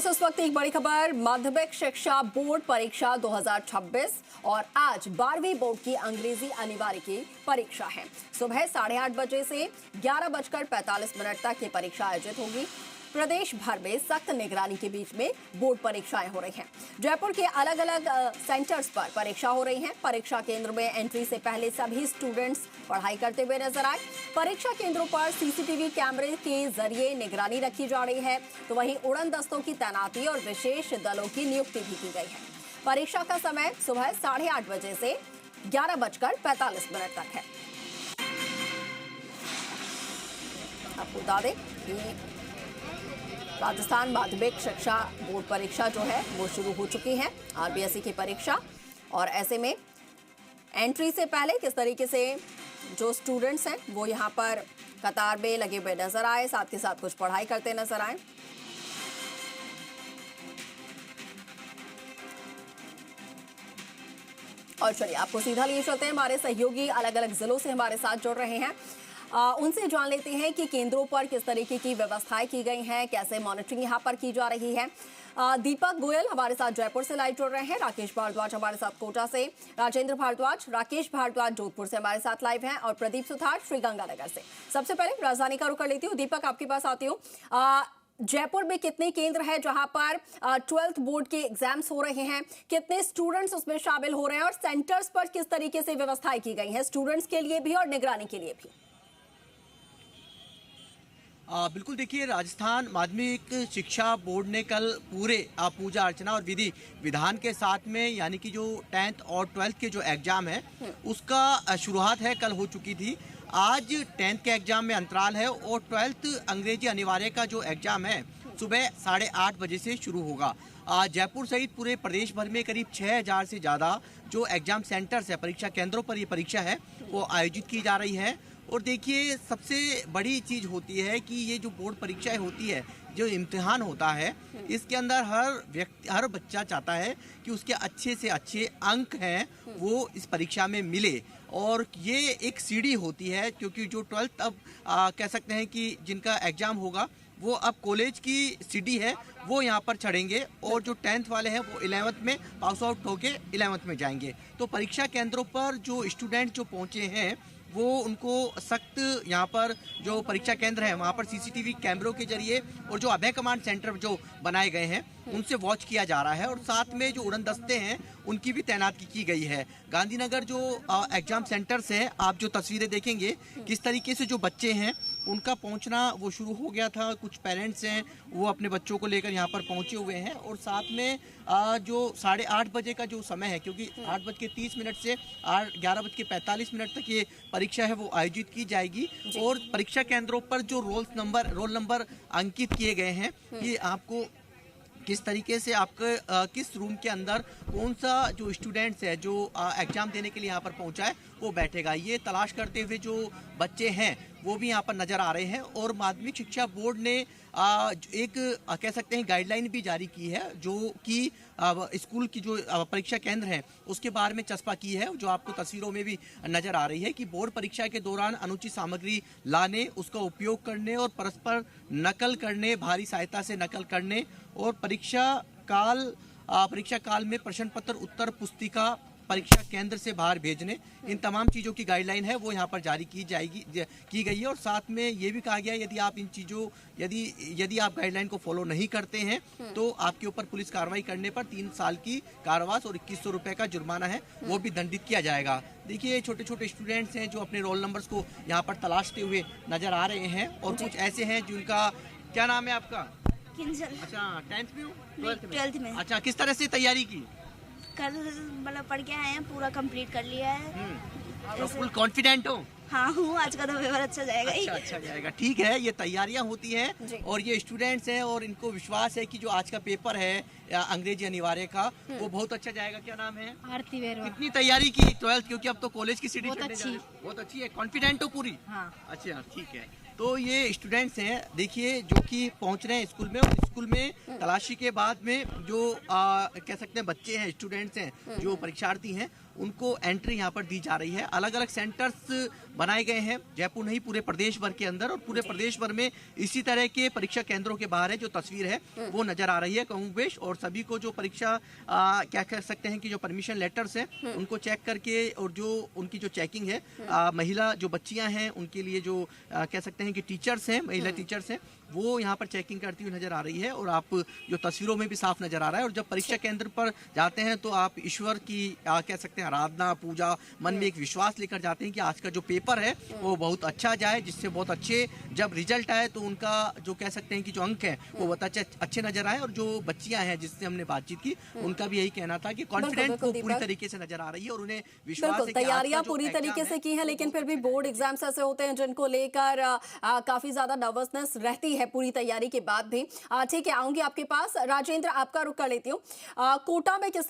दोस्तों इस वक्त एक बड़ी खबर, माध्यमिक शिक्षा बोर्ड परीक्षा 2026 और आज 12वीं बोर्ड की अंग्रेजी अनिवार्य की परीक्षा है। सुबह 8:30 बजे से 11:45 तक ये परीक्षा आयोजित होगी। प्रदेश भर में सख्त निगरानी के बीच में बोर्ड परीक्षाएं हो रही हैं। जयपुर के अलग अलग सेंटर्स पर परीक्षा हो रही है। परीक्षा केंद्र में एंट्री से पहले सभी स्टूडेंट्स पढ़ाई करते हुए नजर आए। परीक्षा केंद्रों पर सीसीटीवी कैमरे के जरिए निगरानी रखी जा रही है, तो वहीं उड़न दस्तों की तैनाती और विशेष दलों की नियुक्ति भी की गई है। परीक्षा का समय सुबह 8:30 बजे से 11:45 तक है। आपको बता दें कि राजस्थान माध्यमिक शिक्षा बोर्ड परीक्षा जो है वो शुरू हो चुकी है, आरबीएसई की परीक्षा। और ऐसे में एंट्री से पहले किस तरीके से जो स्टूडेंट्स हैं वो यहाँ पर कतार में लगे हुए नजर आए, साथ के साथ कुछ पढ़ाई करते नजर आए। और चलिए आपको सीधा लिए चलते हैं, हमारे सहयोगी अलग अलग जिलों से हमारे साथ जुड़ रहे हैं। उनसे जान लेते हैं कि केंद्रों पर किस तरीके की व्यवस्थाएं की गई हैं, कैसे मॉनिटरिंग यहां पर की जा रही है। दीपक गोयल हमारे साथ जयपुर से लाइव जुड़ रहे हैं, राकेश भारद्वाज हमारे साथ कोटा से, राजेंद्र भारद्वाज, राकेश भारद्वाज जोधपुर से हमारे साथ लाइव हैं और प्रदीप सुथार श्रीगंगानगर से। सबसे पहले राजधानी का रुख कर लेती हूँ, दीपक आपके पास आती हूँ। जयपुर में कितने केंद्र हैं जहां पर 12th बोर्ड के एग्जाम्स हो रहे हैं, कितने स्टूडेंट्स उसमें शामिल हो रहे हैं और सेंटर्स पर किस तरीके से व्यवस्थाएं की गई हैं स्टूडेंट्स के लिए भी और निगरानी के लिए भी? बिल्कुल, देखिए, राजस्थान माध्यमिक शिक्षा बोर्ड ने कल पूरे पूजा अर्चना और विधि विधान के साथ में, यानी कि जो 10th और 12th के जो एग्जाम है उसका शुरुआत है कल हो चुकी थी। आज 10th के एग्जाम में अंतराल है और 12th अंग्रेजी अनिवार्य का जो एग्जाम है सुबह 8:30 बजे से शुरू होगा। जयपुर सहित पूरे प्रदेश भर में करीब 6000 से ज़्यादा जो एग्जाम सेंटर्स है, परीक्षा केंद्रों पर ये परीक्षा है वो आयोजित की जा रही है। और देखिए, सबसे बड़ी चीज़ होती है कि ये जो बोर्ड परीक्षाएं होती है, जो इम्तिहान होता है, इसके अंदर हर बच्चा चाहता है कि उसके अच्छे से अच्छे अंक हैं वो इस परीक्षा में मिले। और ये एक सीढ़ी होती है, क्योंकि जो 12th अब कह सकते हैं कि जिनका एग्ज़ाम होगा वो अब कॉलेज की सीढ़ी है वो यहाँ पर चढ़ेंगे, और जो 10th वाले हैं वो 11th में पास आउट होके 11th में जाएंगे। तो परीक्षा केंद्रों पर जो स्टूडेंट जो पहुँचे हैं वो उनको सख्त यहाँ पर जो परीक्षा केंद्र है वहाँ पर सीसीटीवी कैमरों के जरिए और जो अभय कमांड सेंटर जो बनाए गए हैं उनसे वॉच किया जा रहा है। और साथ में जो उड़न दस्ते हैं उनकी भी तैनाती की गई है। गांधीनगर जो एग्जाम सेंटर्स हैं, आप जो तस्वीरें देखेंगे किस तरीके से जो बच्चे हैं उनका पहुंचना वो शुरू हो गया था। कुछ पेरेंट्स हैं वो अपने बच्चों को लेकर यहाँ पर पहुंचे हुए हैं। और साथ में जो 8:30 बजे का जो समय है, क्योंकि 8:30 से 11:45 तक ये परीक्षा है वो आयोजित की जाएगी। और परीक्षा केंद्रों पर जो रोल नंबर अंकित किए गए हैं, ये आपको किस तरीके से आपके किस रूम के अंदर कौन सा जो स्टूडेंट्स है जो एग्जाम देने के लिए यहाँ पर पहुँचा है वो बैठेगा, ये तलाश करते हुए जो बच्चे हैं वो भी यहाँ पर नज़र आ रहे हैं। और माध्यमिक शिक्षा बोर्ड ने एक कह सकते हैं गाइडलाइन भी जारी की है, जो कि स्कूल की जो परीक्षा केंद्र हैं उसके बारे में चस्पा की है, जो आपको तस्वीरों में भी नज़र आ रही है कि बोर्ड परीक्षा के दौरान अनुचित सामग्री लाने, उसका उपयोग करने और परस्पर नकल करने, भारी सहायता से नकल करने और परीक्षा काल में प्रश्न पत्र, उत्तर पुस्तिका परीक्षा केंद्र से बाहर भेजने, इन तमाम चीज़ों की गाइडलाइन है वो यहाँ पर जारी की गई है। और साथ में ये भी कहा गया है यदि आप इन चीज़ों यदि आप गाइडलाइन को फॉलो नहीं करते हैं तो आपके ऊपर पुलिस कार्रवाई करने पर 3 साल की कारावास और 2100 रुपये का जुर्माना है वो भी दंडित किया जाएगा। देखिए, छोटे छोटे स्टूडेंट्स हैं जो अपने रोल नंबर्स को यहाँ पर तलाशते हुए नजर आ रहे हैं। और कुछ ऐसे हैं जिनका, क्या नाम है आपका? अच्छा, 10th में हो? 12th में। अच्छा, किस तरह से तैयारी की? कल मतलब पढ़ के आए हैं, पूरा कंप्लीट कर लिया है। तो फुल कॉन्फिडेंट हो? हाँ हूँ, आज का तो पेपर अच्छा जाएगा ही। अच्छा जाएगा, ठीक है। ये तैयारियां होती हैं और ये स्टूडेंट्स हैं और इनको विश्वास है कि जो आज का पेपर है अंग्रेजी अनिवार्य का वो बहुत अच्छा जाएगा। क्या नाम है? आरती वेरवा। कितनी तैयारी की 12th, क्योंकि अब तो कॉलेज की सीढ़ी बहुत अच्छी है, कॉन्फिडेंट हो पूरी? हाँ। अच्छा, ठीक है। तो ये स्टूडेंट्स हैं, देखिए, जो कि पहुंच रहे हैं स्कूल में, और स्कूल में तलाशी के बाद में जो कह सकते हैं बच्चे हैं, स्टूडेंट्स हैं, जो परीक्षार्थी हैं, उनको एंट्री यहाँ पर दी जा रही है। अलग अलग सेंटर्स बनाए गए हैं, जयपुर नहीं पूरे प्रदेश भर के अंदर, और पूरे प्रदेश भर में इसी तरह के परीक्षा केंद्रों के बाहर है जो तस्वीर है वो नजर आ रही है कमोबेश। और सभी को जो परीक्षा क्या कह सकते हैं कि जो परमिशन लेटर्स हैं उनको चेक करके, और जो उनकी जो चेकिंग है, महिला जो बच्चियां हैं उनके लिए जो कह सकते हैं कि टीचर्स हैं, महिला टीचर्स हैं, वो यहाँ पर चेकिंग करती हुई नजर आ रही है। और आप जो तस्वीरों में भी साफ नजर आ रहा है। और जब परीक्षा केंद्र पर जाते हैं तो आप ईश्वर की कह सकते हैं आराधना, पूजा, मन में एक विश्वास लेकर जाते हैं कि आज का जो पेपर है वो बहुत अच्छा जाए, जिससे बहुत अच्छे जब रिजल्ट आए तो उनका जो कह सकते हैं कि जो अंक है वो बहुत अच्छे नजर आए। और जो बच्चियां हैं जिससे हमने बातचीत की उनका भी यही कहना था कि कॉन्फिडेंट वो पूरी तरीके से नजर आ रही है और उन्हें विश्वास है कि तैयारियां पूरी तरीके से की है, लेकिन फिर भी बोर्ड एग्जाम्स ऐसे होते हैं जिनको लेकर काफी ज्यादा नर्वसनेस रहती है पूरी तैयारी के बाद भी। ठीक है, आऊंगी आपके पास। राजेंद्र, आपका रुख कर लेती हूँ। कोटा में किस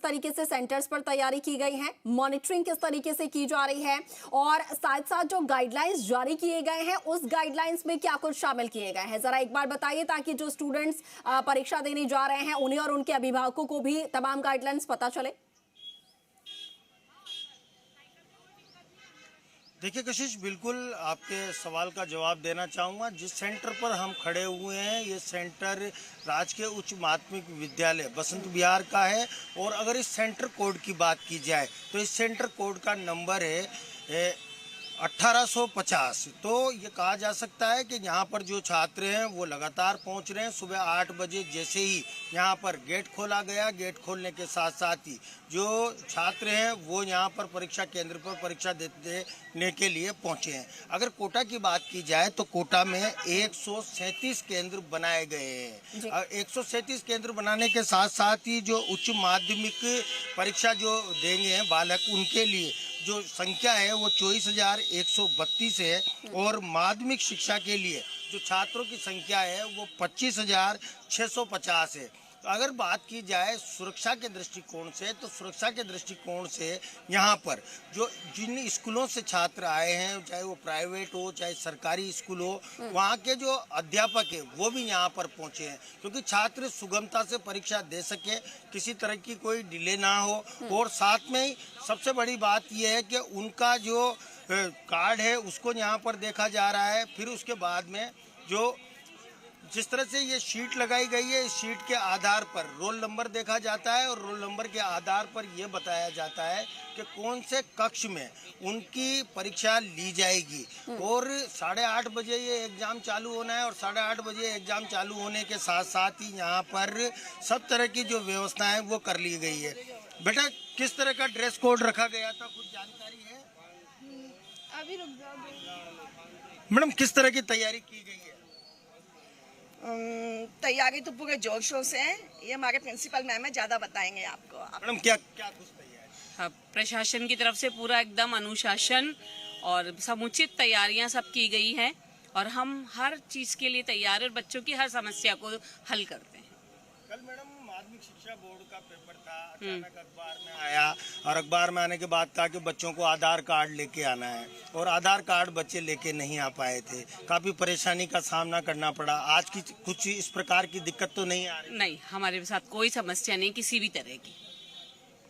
तरीके से सेंटर्स पर तैयारी की गई है, मॉनिटरिंग किस तरीके से की जा रही है, और साथ साथ जो गाइडलाइंस जारी किए गए हैं उस गाइडलाइंस में क्या कुछ शामिल किए गए हैं, जरा एक बार बताइए, ताकि जो स्टूडेंट्स परीक्षा देने जा रहे हैं उन्हें और उनके अभिभावकों को भी तमाम गाइडलाइंस पता चले। देखिए कशिश, बिल्कुल आपके सवाल का जवाब देना चाहूँगा। जिस सेंटर पर हम खड़े हुए हैं ये सेंटर राजकीय उच्च माध्यमिक विद्यालय बसंत विहार का है। और अगर इस सेंटर कोड की बात की जाए तो इस सेंटर कोड का नंबर है 1850। तो ये कहा जा सकता है कि यहाँ पर जो छात्र हैं वो लगातार पहुँच रहे हैं। सुबह 8 बजे जैसे ही यहाँ पर गेट खोला गया, गेट खोलने के साथ साथ ही जो छात्र हैं वो यहाँ पर परीक्षा केंद्र पर परीक्षा देने के लिए पहुँचे हैं। अगर कोटा की बात की जाए तो कोटा में 137 केंद्र बनाए गए हैं। 137 केंद्र बनाने के साथ साथ ही जो उच्च माध्यमिक परीक्षा जो देंगे बालक, उनके लिए जो संख्या है वो 24,132 है। और माध्यमिक शिक्षा के लिए जो छात्रों की संख्या है वो 25,650 है। तो अगर बात की जाए सुरक्षा के दृष्टिकोण से, तो सुरक्षा के दृष्टिकोण से यहाँ पर जो जिन स्कूलों से छात्र आए हैं, चाहे वो प्राइवेट हो चाहे सरकारी स्कूल हो, वहाँ के जो अध्यापक है वो भी यहाँ पर पहुँचे हैं, क्योंकि छात्र सुगमता से परीक्षा दे सके, किसी तरह की कोई डिले ना हो। और साथ में ही सबसे बड़ी बात यह है कि उनका जो कार्ड है उसको यहाँ पर देखा जा रहा है। फिर उसके बाद में जो जिस तरह से ये शीट लगाई गई है, इस शीट के आधार पर रोल नंबर देखा जाता है और रोल नंबर के आधार पर ये बताया जाता है कि कौन से कक्ष में उनकी परीक्षा ली जाएगी। और 8:30 बजे ये एग्ज़ाम चालू होना है और 8:30 बजे एग्ज़ाम चालू होने के साथ साथ ही यहाँ पर सब तरह की जो व्यवस्थाएं वो कर ली गई है। बेटा, किस तरह का ड्रेस कोड रखा गया था, कुछ जानकारी है? अभी रुक जाओ मैडम, किस तरह की तैयारी की गई है? तैयारी तो पूरे जोर शोर से है। ये हमारे प्रिंसिपल मैम है, ज्यादा बताएंगे आपको। मैडम, क्या क्या कुछ तैयारी? प्रशासन की तरफ से पूरा एकदम अनुशासन और समुचित तैयारियां सब की गई हैं और हम हर चीज के लिए तैयार हैं और बच्चों की हर समस्या को हल करते हैं। कल मैडम माध्यमिक शिक्षा बोर्ड का पेपर था, अचानक अखबार में आया और अखबार में आने के बाद कहा कि बच्चों को आधार कार्ड लेके आना है, और आधार कार्ड बच्चे लेके नहीं आ पाए थे। काफी परेशानी का सामना करना पड़ा। आज की कुछ इस प्रकार की दिक्कत तो नहीं आ रही? नहीं, हमारे साथ कोई समस्या नहीं किसी भी तरह की।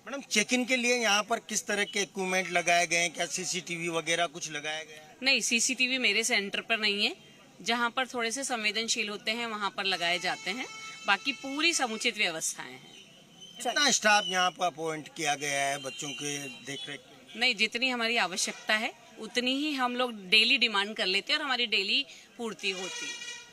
मैडम, चेक इन के लिए यहाँ पर किस तरह के इक्विपमेंट लगाए गए हैं? क्या CCTV वगैरह कुछ लगाया गया है? नहीं, CCTV मेरे सेंटर पर नहीं है। जहाँ पर थोड़े से संवेदनशील होते हैं वहाँ पर लगाए जाते हैं, बाकी पूरी समुचित व्यवस्थाएं हैं। कितना स्टाफ यहाँ पर अपॉइंट किया गया है बच्चों के देखरेख के लिए? नहीं, जितनी हमारी आवश्यकता है उतनी ही हम लोग डेली डिमांड कर लेते हैं और हमारी डेली पूर्ति होती है।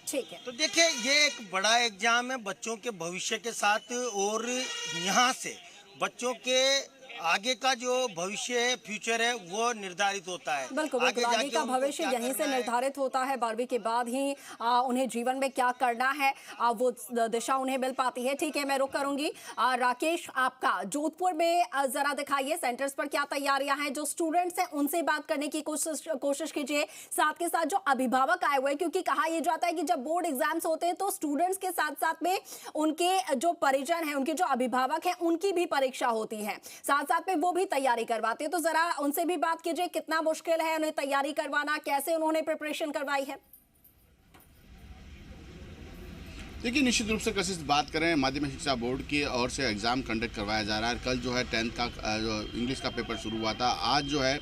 ठीक है, तो देखिए, ये एक बड़ा एग्जाम है बच्चों के भविष्य के साथ, और यहाँ से बच्चों के आगे का जो भविष्य है, फ्यूचर है, वो निर्धारित होता है। बिल्कुल बिल्कुल, आगे का भविष्य यहीं से निर्धारित होता है। 12वीं के बाद ही उन्हें जीवन में क्या करना है वो दिशा उन्हें मिल पाती है। ठीक है, मैं रुक करूंगी। राकेश, आपका जोधपुर में जरा दिखाइए सेंटर्स पर क्या तैयारियां हैं, जो स्टूडेंट्स हैं उनसे बात करने की कोशिश कीजिए, साथ के साथ जो अभिभावक आए हुए हैं, क्योंकि कहा यह जाता है कि जब बोर्ड एग्जाम्स होते हैं तो स्टूडेंट्स के साथ साथ में उनके जो परिजन हैं, उनके जो अभिभावक हैं, उनकी भी परीक्षा होती है, साथ साथ में वो भी तैयारी करवाते हैं। तो जरा उनसे भी बात कीजिए, कितना मुश्किल है उन्हें तैयारी करवाना, कैसे उन्होंने प्रिपरेशन करवाई है? देखिए, निश्चित रूप से कशिश बात करें माध्यमिक शिक्षा बोर्ड की ओर से एग्ज़ाम कंडक्ट करवाया जा रहा है। कल जो है 10th का जो इंग्लिश का पेपर शुरू हुआ था। आज जो है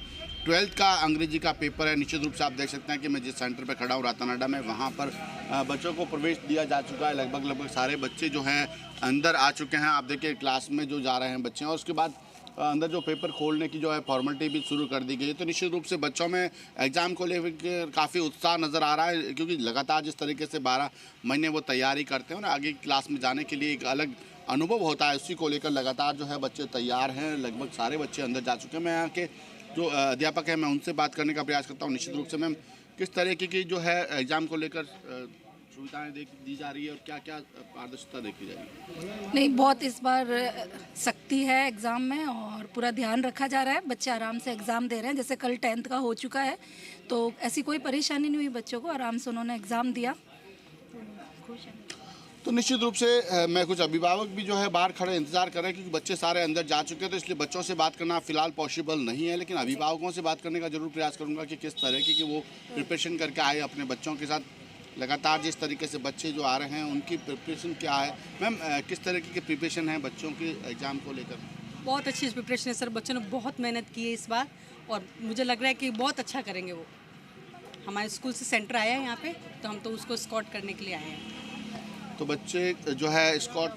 12th का अंग्रेजी का पेपर है। निश्चित रूप से आप देख सकते हैं कि मैं जिस सेंटर पर खड़ा हूँ रातानाडा में, वहाँ पर बच्चों को प्रवेश दिया जा चुका है। लगभग सारे बच्चे जो हैं अंदर आ चुके हैं। आप देखिए क्लास में जो जा रहे हैं बच्चे, और उसके बाद अंदर जो पेपर खोलने की जो है फॉर्मेलिटी भी शुरू कर दी गई है। तो निश्चित रूप से बच्चों में एग्ज़ाम को लेकर काफ़ी उत्साह नज़र आ रहा है, क्योंकि लगातार जिस तरीके से 12 महीने वो तैयारी करते हैं और आगे क्लास में जाने के लिए एक अलग अनुभव होता है, उसी को लेकर लगातार जो है बच्चे तैयार हैं। लगभग सारे बच्चे अंदर जा चुके हैं। मैं यहाँ के जो अध्यापक हैं मैं उनसे बात करने का प्रयास करता हूँ। निश्चित रूप से मैम, किस तरीके की जो है एग्ज़ाम को लेकर सुविधाएं दी जा रही है और क्या क्या पारदर्शिता देखी जाएगी? नहीं, बहुत इस बार सख्ती है एग्ज़ाम में और पूरा ध्यान रखा जा रहा है। बच्चे आराम से एग्ज़ाम दे रहे हैं। जैसे कल 10th का हो चुका है, तो ऐसी कोई परेशानी नहीं हुई बच्चों को, आराम से उन्होंने एग्ज़ाम दिया। तो निश्चित रूप से मैं कुछ अभिभावक भी जो है बाहर खड़े इंतजार कर रहे हैं, क्योंकि बच्चे सारे अंदर जा चुके हैं, तो इसलिए बच्चों से बात करना फिलहाल पॉसिबल नहीं है। लेकिन अभिभावकों से बात करने का जरूर प्रयास करूंगा कि किस तरह की वो प्रिपरेशन करके आए अपने बच्चों के साथ। लगातार जिस तरीके से बच्चे जो आ रहे हैं उनकी प्रिपरेशन क्या है मैम, किस तरीके की प्रिपरेशन है बच्चों के एग्ज़ाम को लेकर? बहुत अच्छी प्रिपरेशन है सर। बच्चों ने बहुत मेहनत की है इस बार, और मुझे लग रहा है कि बहुत अच्छा करेंगे वो। हमारे स्कूल से सेंटर आया है यहाँ पे, तो हम तो उसको स्कॉट करने के लिए आए हैं। तो बच्चे जो है स्कॉट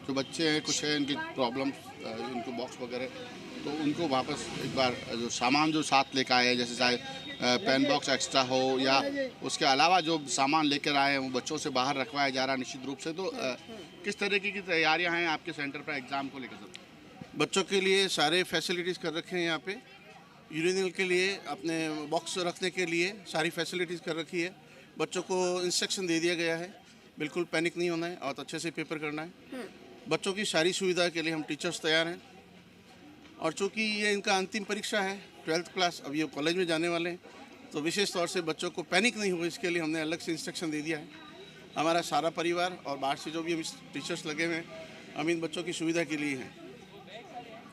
जो बच्चे हैं, कुछ है इनकी प्रॉब्लम्स, इनको बॉक्स वगैरह, तो उनको वापस एक बार जो सामान जो साथ लेकर आए हैं, जैसे चाहे पेन बॉक्स एक्स्ट्रा हो या उसके अलावा जो सामान लेकर आए हैं वो बच्चों से बाहर रखवाया जा रहा है निश्चित रूप से। तो किस तरीके की तैयारियां हैं आपके सेंटर पर एग्ज़ाम को लेकर? बच्चों के लिए सारे फैसिलिटीज़ कर रखे हैं यहाँ पे। यूरिनल के लिए, अपने बॉक्स रखने के लिए सारी फैसिलिटीज़ कर रखी है। बच्चों को इंस्ट्रक्शन दे दिया गया है, बिल्कुल पैनिक नहीं होना है और अच्छे से पेपर करना है। बच्चों की सारी सुविधा के लिए हम टीचर्स तैयार हैं। और चूँकि ये इनका अंतिम परीक्षा है 12th क्लास, अब ये कॉलेज में जाने वाले हैं, तो विशेष तौर से बच्चों को पैनिक नहीं हो इसके लिए हमने अलग से इंस्ट्रक्शन दे दिया है। हमारा सारा परिवार और बाहर से जो भी हम टीचर्स लगे हुए हैं, हम इन बच्चों की सुविधा के लिए हैं।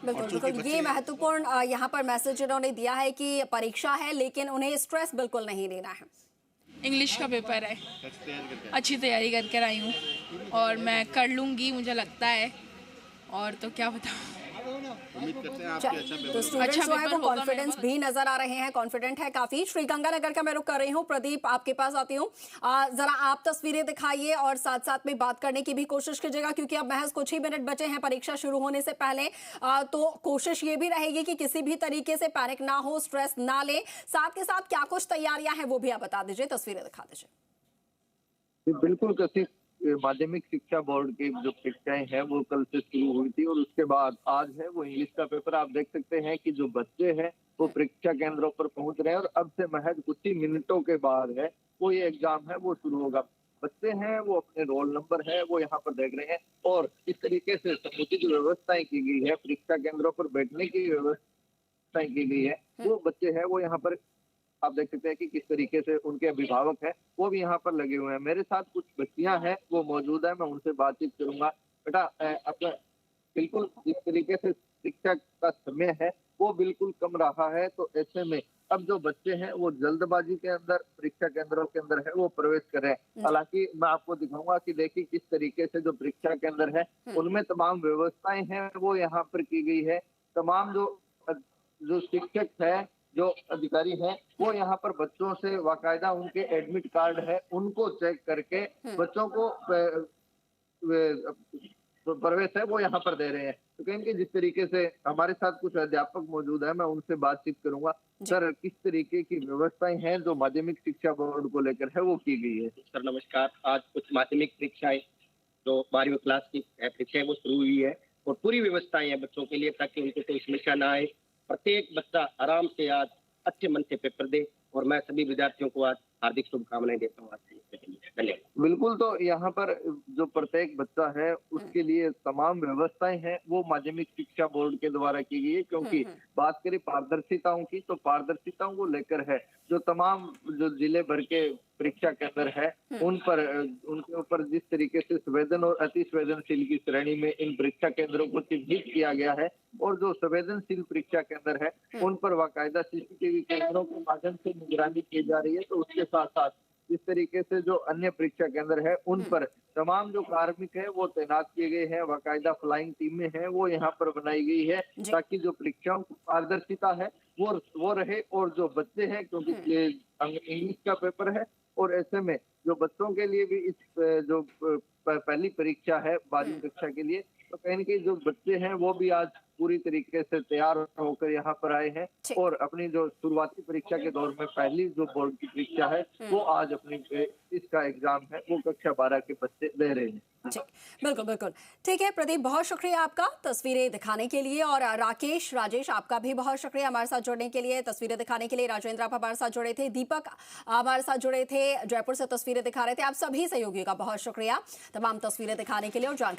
बिल्कुल, ये महत्वपूर्ण यहाँ पर मैसेज इन्होंने दिया है कि परीक्षा है लेकिन उन्हें स्ट्रेस बिल्कुल नहीं लेना है। इंग्लिश का पेपर है, अच्छी तैयारी करके आई हूँ और मैं कर लूँगी मुझे लगता है, और तो क्या बताऊँ। उम्मीद करते हैं आपके अच्छा पेपर। तो स्टूडेंट्स जो है वो कॉन्फिडेंस भी नजर आ रहे हैं, कॉन्फिडेंट है काफी। श्रीगंगानगर का मैं रुख कर रही हूँ। प्रदीप, आपके पास आती हूँ। जरा आप तस्वीरें दिखाइए और साथ साथ में बात करने की भी कोशिश कीजिएगा, क्योंकि अब महज कुछ ही मिनट बचे हैं परीक्षा शुरू होने से पहले। तो कोशिश ये भी रहेगी कि किसी भी तरीके से पैनिक ना हो, स्ट्रेस ना ले। साथ के साथ क्या कुछ तैयारियां हैं वो भी आप बता दीजिए, तस्वीरें दिखा दीजिए। बिल्कुल कशिश, माध्यमिक शिक्षा बोर्ड की जो परीक्षाएं हैं वो कल से शुरू हुई थी और उसके बाद आज है वो इंग्लिश का पेपर। आप देख सकते हैं कि जो बच्चे हैं वो परीक्षा केंद्रों पर पहुंच रहे हैं और अब से महज कुछ ही मिनटों के बाद है वो ये एग्जाम है वो शुरू होगा। बच्चे हैं वो अपने रोल नंबर है वो यहाँ पर देख रहे हैं और इस तरीके से समुचित व्यवस्थाएं की गई है, परीक्षा केंद्रों पर बैठने की व्यवस्थाएं की गई है। वो बच्चे हैं वो यहाँ पर आप देख सकते हैं कि किस तरीके से उनके अभिभावक हैं वो भी यहाँ पर लगे हुए हैं। मेरे साथ कुछ बच्चियां हैं वो मौजूद है, मैं उनसे बातचीत करूंगा। बेटा, अपना बिल्कुल जिस तरीके से शिक्षा का समय है वो बिल्कुल कम रहा है, तो ऐसे में अब जो बच्चे हैं वो जल्दबाजी के अंदर परीक्षा केंद्रों के अंदर है वो प्रवेश कर रहे हैं। हालांकि मैं आपको दिखाऊंगा कि देखिए किस तरीके से जो परीक्षा केंद्र है उनमें तमाम व्यवस्थाएं हैं वो यहाँ पर की गई है। तमाम जो शिक्षक है, जो अधिकारी हैं वो यहाँ पर बच्चों से बाकायदा उनके एडमिट कार्ड है उनको चेक करके बच्चों को प्रवेश है वो यहाँ पर दे रहे हैं। तो कहेंगे जिस तरीके से हमारे साथ कुछ अध्यापक मौजूद है, मैं उनसे बातचीत करूंगा। सर, किस तरीके की व्यवस्थाएं हैं जो माध्यमिक शिक्षा बोर्ड को लेकर है वो की गई है? सर नमस्कार। आज कुछ माध्यमिक परीक्षाएं जो 12वीं क्लास की परीक्षाएं वो शुरू हुई है और पूरी व्यवस्थाएं हैं बच्चों के लिए ताकि उनको कोई समस्या ना आए। प्रत्येक बच्चा आराम से आज अच्छे मन से पेपर दे और मैं सभी विद्यार्थियों को आज हार्दिक शुभकामनाएं देता हूँ। धन्यवाद। बिल्कुल, तो यहाँ पर जो प्रत्येक बच्चा है उसके लिए तमाम व्यवस्थाएं हैं वो माध्यमिक शिक्षा बोर्ड के द्वारा की गई है, क्योंकि बात करें पारदर्शिताओं की तो पारदर्शिताओं को लेकर है। जो तमाम जो जिले भर के परीक्षा केंद्र है उन पर उनके ऊपर जिस तरीके से संवेदन और अति संवेदनशील की श्रेणी में इन परीक्षा केंद्रों को चिन्हित किया गया है और जो संवेदनशील परीक्षा केंद्र है उन पर बाकायदा सीसीटीवी कैमरों के माध्यम से निगरानी की जा रही है। तो उसके साथ साथ इस तरीके से जो अन्य परीक्षा केंद्र है उन पर तमाम जो कार्मिक है वो तैनात किए गए हैं, बाकायदा फ्लाइंग टीमें हैं वो यहाँ पर बनाई गई है ताकि जो परीक्षाओं की पारदर्शिता है वो रहे और जो बच्चे हैं क्योंकि ये इंग्लिश का पेपर है और ऐसे में जो बच्चों के लिए भी इस जो पहली परीक्षा है 12वीं कक्षा के लिए, तो कहीं न कहीं जो बच्चे हैं वो भी आज पूरी तरीके से तैयार होकर यहाँ पर आए हैं और अपनी जो शुरुआती परीक्षा के दौर में पहली जो बोर्ड की परीक्षा है वो आज अपनी इसका एग्जाम है वो कक्षा 12 के बच्चे दे रहे हैं। बिल्कुल बिल्कुल ठीक है प्रदीप, बहुत शुक्रिया आपका तस्वीरें दिखाने के लिए। और राकेश, राजेश, आपका भी बहुत शुक्रिया हमारे साथ जुड़ने के लिए, तस्वीरें दिखाने के लिए। राजेंद्र आप हमारे साथ जुड़े थे, दीपक हमारे साथ जुड़े थे, जयपुर से तस्वीरें दिखा रहे थे। आप सभी सहयोगियों का बहुत शुक्रिया तमाम तस्वीरें दिखाने के लिए और जानकारी